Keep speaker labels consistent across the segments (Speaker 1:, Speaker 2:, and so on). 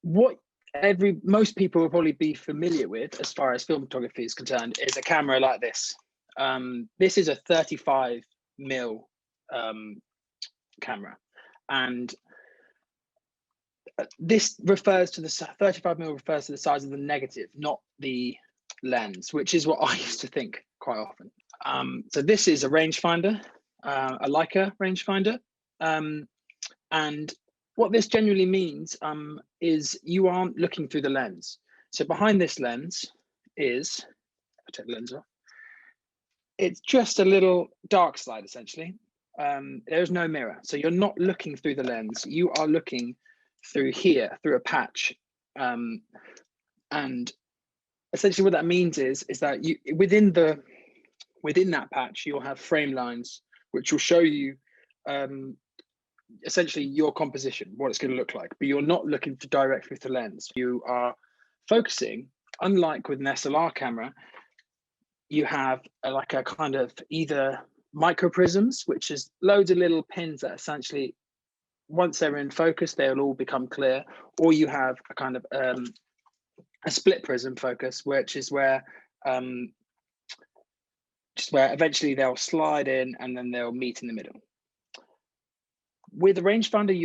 Speaker 1: what most people will probably be familiar with as far as film photography is concerned is a camera like this. This is a 35 mil camera, and this refers to the 35 mil refers to the size of the negative, not the lens, which is what I used to think quite often. So this is a rangefinder, a Leica rangefinder, and what this generally means is you aren't looking through the lens. So behind this lens is, I'll take the lens off, it's just a little dark slide essentially. There's no mirror, so you're not looking through the lens, you are looking through here, through a patch. And essentially what that means is that you within that patch, you'll have frame lines, which will show you essentially your composition, what it's going to look like, but you're not looking directly through the lens. You are focusing, unlike with an SLR camera, you have like a kind of either micro prisms, which is loads of little pins that essentially, once they're in focus, they'll all become clear, or you have a kind of a split prism focus, which is where eventually they'll slide in and then they'll meet in the middle. With a rangefinder,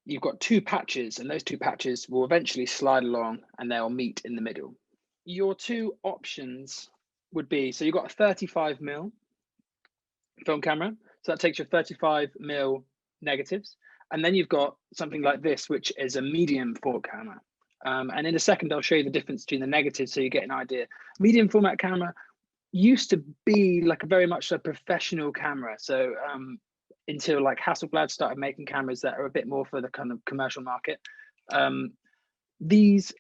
Speaker 1: you've got two patches, and those two patches will eventually slide along and they'll meet in the middle. Your two options would be, so you've got a 35 mil film camera, so that takes your 35 mil negatives, and then you've got something like this, which is a medium format camera. And in a second, I'll show you the difference between the negatives so you get an idea. Medium format camera used to be like very much a professional camera. So until like Hasselblad started making cameras that are a bit more for the kind of commercial market. These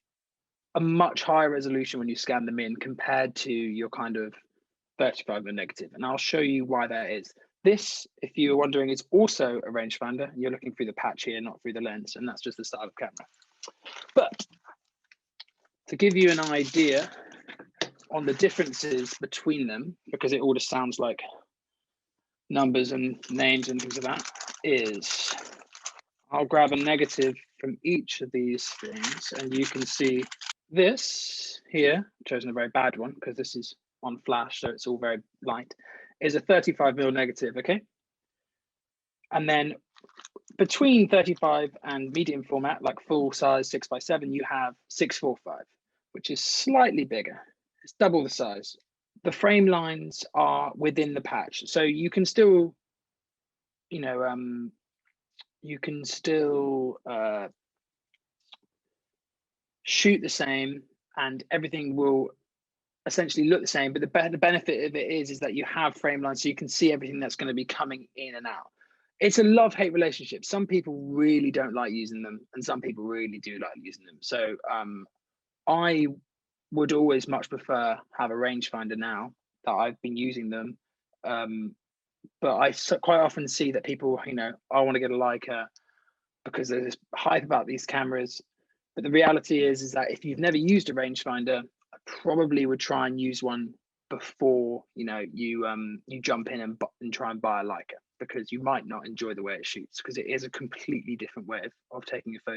Speaker 1: are much higher resolution when you scan them in compared to your kind of 35 mil negative. And I'll show you why that is. This, if you're wondering, is also a rangefinder. You're looking through the patch here, not through the lens, and that's just the style of camera. But to give you an idea on the differences between them, because it all just sounds like numbers and names and things like that, is I'll grab a negative from each of these things, and you can see this here, I've chosen a very bad one because this is on flash, so it's all very light, is a 35 mil negative, okay? And then between 35 and medium format, like full size 6x7, you have 645, which is slightly bigger. It's double the size. The frame lines are within the patch, so you can still, you know, you can still shoot the same, and everything will essentially look the same. But the benefit of it is that you have frame lines, so you can see everything that's going to be coming in and out. It's a love-hate relationship. Some people really don't like using them, and some people really do like using them. So I would always much prefer have a rangefinder now that I've been using them. But I quite often see that people, you know, I want to get a Leica because there's this hype about these cameras. But the reality is that if you've never used a rangefinder, I probably would try and use one before, you know, you jump in and try and buy a Leica, because you might not enjoy the way it shoots, because it is a completely different way of taking a photo.